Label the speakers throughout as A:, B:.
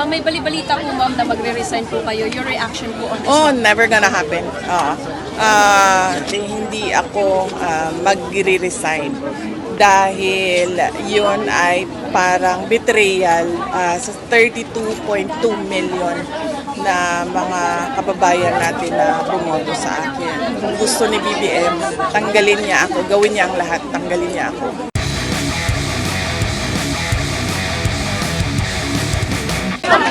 A: May bali-balita po ma'am na magre-resign po kayo. Your reaction po on this?
B: Oh, never gonna happen. Hindi ako magre-resign dahil yun ay parang betrayal sa 32.2 million na mga kababayan natin na bumoto sa akin. Kung gusto ni BBM, tanggalin niya ako, gawin niya ang lahat, tanggalin niya ako.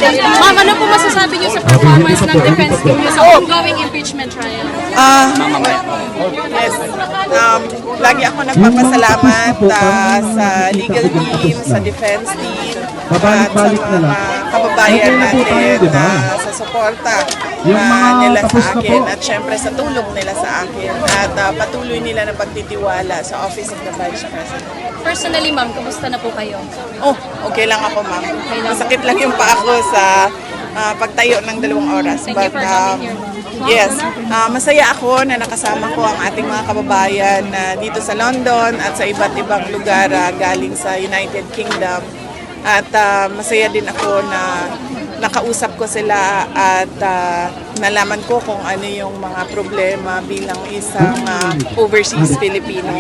A: Ma'am, ano po masasabi niyo sa performance ng defense team niyo sa ongoing impeachment trial?
B: Yes. Lagi ako nagpapasalamat sa legal team, sa defense team, at sa mga kababayan natin sa suporta nila sa akin at syempre sa tulong nila sa akin at patuloy nila na pagtitiwala sa Office of the Vice President.
A: Personally, ma'am, kumusta na po kayo?
B: Oh, okay lang ako, ma'am. Masakit lang yung paa ko sa pagtayo ng 2 oras.
A: Thank you for coming here, ma'am.
B: Yes, masaya ako na nakasama ko ang ating mga kababayan dito sa London at sa iba't ibang lugar galing sa United Kingdom. At masaya din ako na nakausap ko sila at nalaman ko kung ano yung mga problema bilang isang overseas Filipino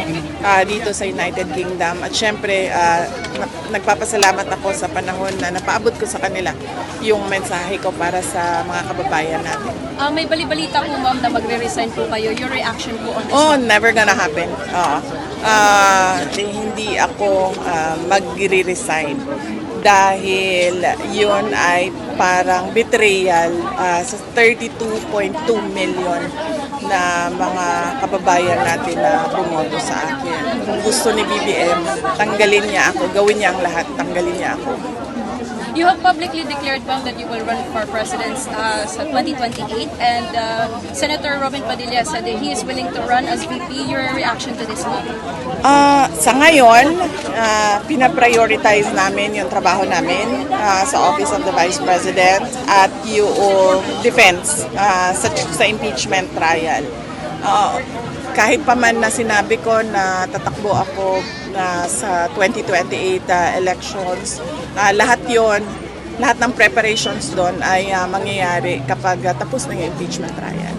B: dito sa United Kingdom. At syempre, nagpapasalamat ako sa panahon na napaabot ko sa kanila yung mensahe ko para sa mga kababayan natin.
A: May bali-balita po ma'am na magre-resign po kayo. Your reaction po on this?
B: Oh, never gonna happen. Hindi ako magre-resign dahil yun ay parang betrayal sa 32.2 million na mga kababayan natin na bumoto sa akin. Kung gusto ni BBM, tanggalin niya ako, gawin niya ang lahat, tanggalin niya ako.
A: You have publicly declared, ma'am, that you will run for president sa 2028 and Senator Robin Padilla said that he is willing to run as VP. Your reaction to this, ma'am?
B: Sa ngayon, pinaprioritize namin yung trabaho namin sa Office of the Vice President at yung defense sa impeachment trial. Kahit pa man na sinabi ko na tatakbo ako sa 2028 elections, lahat ng preparations doon ay mangyayari kapag tapos na yung impeachment trial.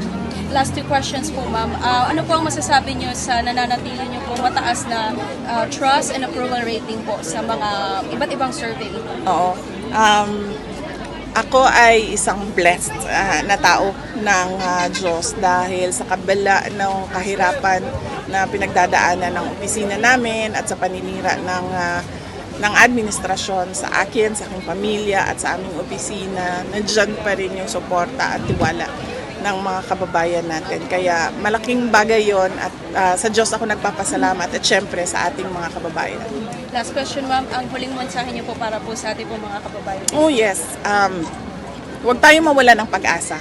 A: Last 2 questions po, ma'am. Ano po ang masasabi niyo sa nananatili niyo po mataas na trust and approval rating po sa mga iba't ibang survey?
B: Oo. Ako ay isang blessed na tao ng Diyos dahil sa kabila ng kahirapan na pinagdadaanan ng opisina namin at sa paninira ng administrasyon sa akin, sa aking pamilya at sa aming opisina, nandiyan pa rin yung suporta at tiwala ng mga kababayan natin. Kaya malaking bagay yon at sa Diyos ako nagpapasalamat at syempre sa ating mga kababayan.
A: Last question, ma'am. Ang huling mensahe niyo po para po sa ating po mga kababayan.
B: Oh yes. Huwag tayo mawala ng pag-asa.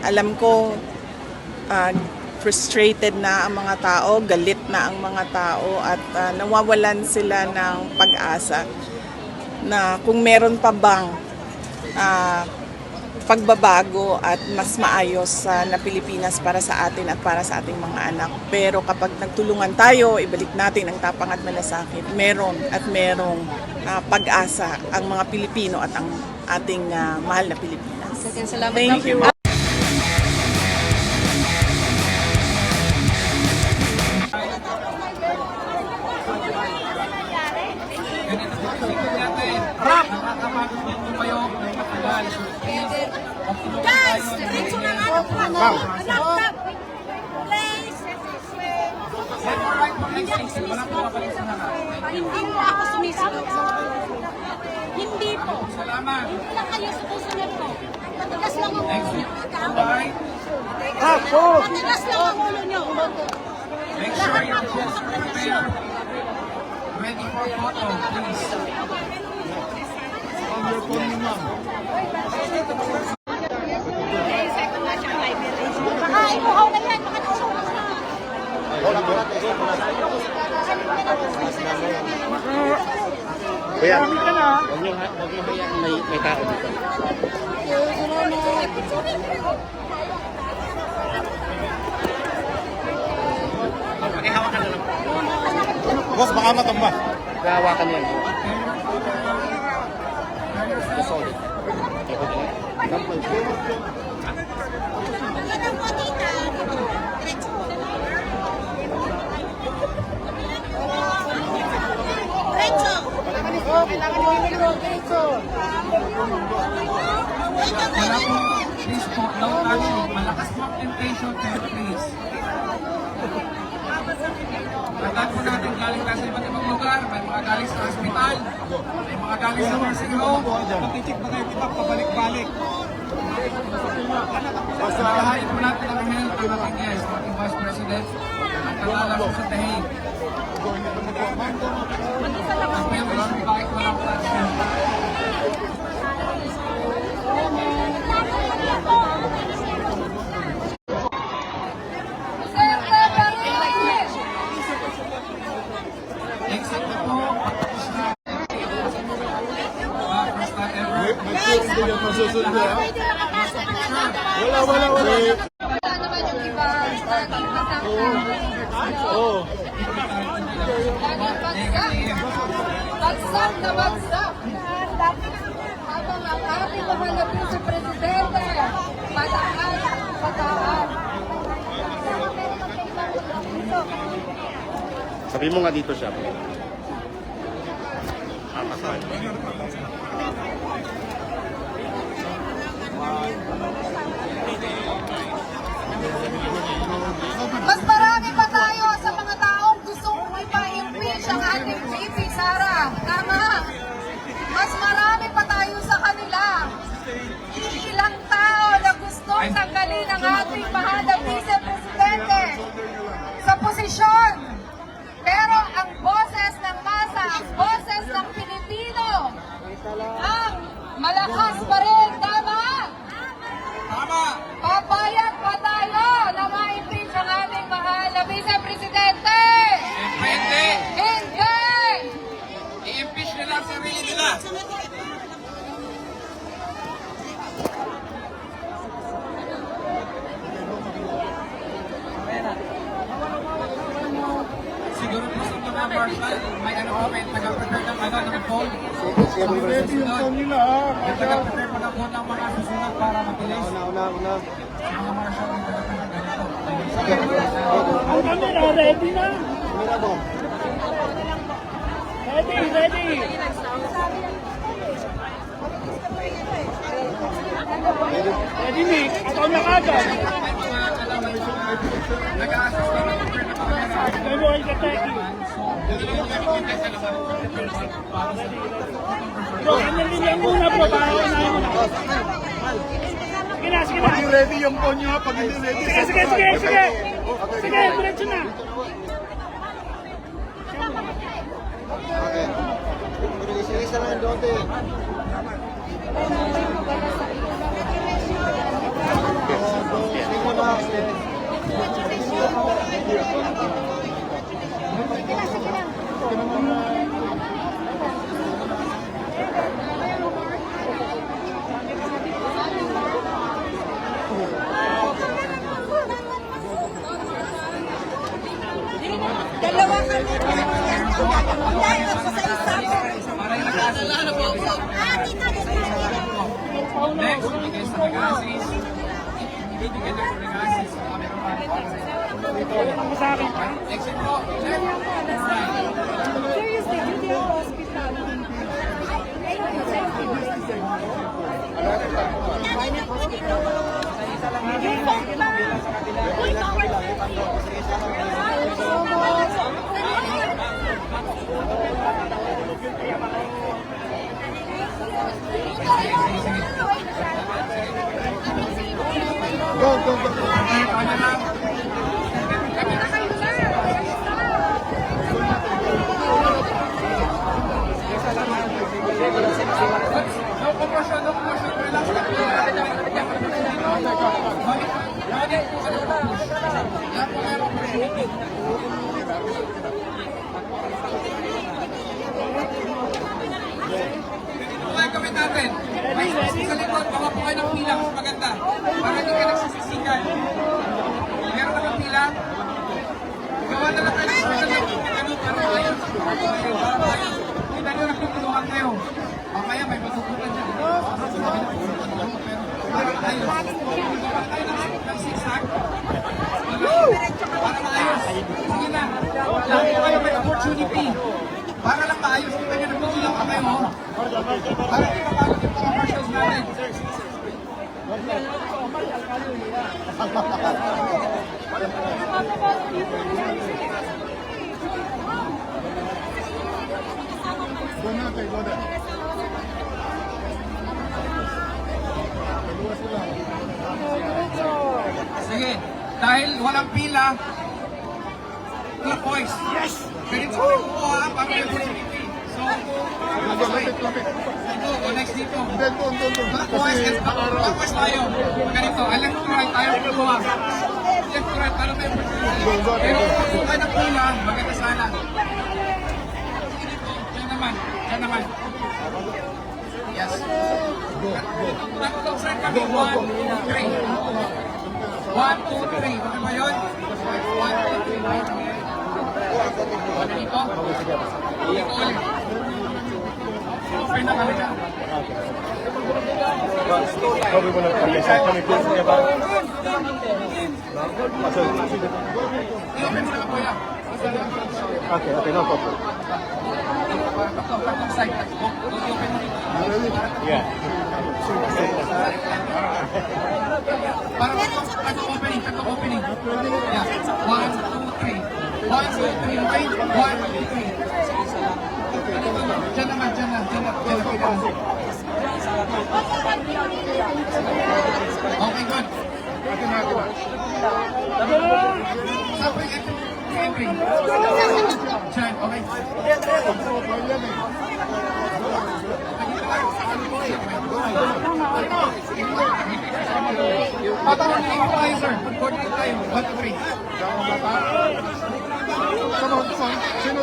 B: Alam ko frustrated na ang mga tao, galit na ang mga tao at nawawalan sila ng pag-asa na kung meron pa bang pagbabago at mas maayos na Pilipinas para sa atin at para sa ating mga anak. Pero kapag nagtulungan tayo, ibalik natin ang tapang at malasakit, merong pag-asa ang mga Pilipino at ang ating mahal na Pilipinas.
A: Salamat,
B: Thank you.
C: Guys, diretso na nga ng anak. Please. Hindi po ako sumisunod. Hindi po. Hindi lang kayo susunod po. Matigas lang ang ulo nyo. Matigas lang ang ulo nyo. Lahat na po sa proteksyon.
D: Ready for photo, please. On your phone, ma'am.
C: Baka imuhaw na yan. Baka nasumas na.
D: Kuya, huwag niyo hayaan may tao dito. Hawakan na lang. Boss, baka matumba. Hawakan yan. Solid.
C: Magandang po, tita. Diretso po. Diretso.
D: Wala po, please po, don't touch me. Malakas po ang temptation, pero please. Tandaan po natin, galing tayo sa iba't ibang lugar. May mga galing sa hospital, may mga galing sa nursing home. Mag-check na kayo kita, pabalik-balik. Pasahayin po natin ang health ng ating guest, ating Vice President, at kalala po sa tahig. Ang members kung bakit walang platform. Exit na po. Tapos na. First time ever.
E: Wala.
A: Wala naman yung iba.
E: Oo.
A: Bagsak na bagsak. Habang ang ating mahal na Vice Presidente, pataan.
E: Sabi mo nga dito siya.
A: Mas marami pa tayo sa mga taong gustong ipa-impeach ang ating VP, Sara. Tama. Mas marami pa tayo sa kanila. Ilang tao na gustong tanggalin ang ating mahal na Vice Presidente sa posisyon. Pero ang boses ng masa, ang boses ng Pilipino, ang malakas pa rin. Tama?
D: Tama!
A: Papayag pa tayo na ma-impeach ang ating mahal na Vice Presidente.
D: Depende.
A: Hindi!
D: I-impeach nila ang sarili nila. Siguro po sa mga marshal, may ano po, may taga-prepare ng ano, ng poll.
E: Ready yung phone nila ha.
D: May taga-prepare po ng poll ng mga susunod para mabilis.
E: Una.
D: Mga marshal, may taga-prepare ng ganito.
F: Ang camera, ready na?
E: Mira mo.
F: Ready. Ready, Nick. Ako na kagad.
D: May mga alam, may mga nag-a-assist na prepare na camera.
F: May mo ay kateki. Bro, analin lang muna bro. Para unahin mo na. Sige na.
E: Pag ready yung phone nyo ha. Pag hindi ready.
F: Sige. Sige, diretso na.
E: Okay. Isa lang yung dote.
C: Dalawa kami. Dahil ako sa isa po.
D: Para yung nag-a-assist na po.
C: Tita,
D: Next, bigay sa nag-a-assist. Ibibigay na po nag-a-assist sa cameraman.
F: Ako sa akin.
D: Exit po. Left. Right.
E: Go.
D: Ano lang. No commotion. Relax lang po. Balik po. Yan po meron po. Ito kayo gawin natin. May space sa likod. Baka po kayo ng pila. Mas maganda. Para hindi ka nagsisisikan. Meron na bang pila? Gawa na lang kayo ng social lang. Ganun, para ayos. Kita nyo na tutulungan kayo. Mamaya may matutunan dyan. Pero Dahil walang pila, clockwise. Yes! Ganito ko rin po ha, para may opportunity. So, dito, o next dito. Clockwise and clockwise tayo. Ganito, left to right tayo kukuha. Left to right, para may opportunity. Pero kung kayo ng pila, maganda sana. Diyan naman, diyan naman. Yes. Tatlo, sir kami. 1, 2, 3. 1, 2, 3. Okay ba yun? 1, 2, 3. Ano dito? Dito ulit. Okay na kami dyan.
E: Probably one of the coming close to about.
D: I-open mo na kuya.
E: Okay, okay, no problem.
D: Tatlong side. I-open mo dito.
E: Yeah.
D: Para tatlong opening. Yeah. 1, 2, 3. 1, 2, 3. Wait. 1, 2, 3. Diyan naman. Okay, good. Sabay, entry. Diyan, okay. Patawagin ko tayo, sir. Mag-coordinate tayo. 1, 2, 3.
E: Come on. Sino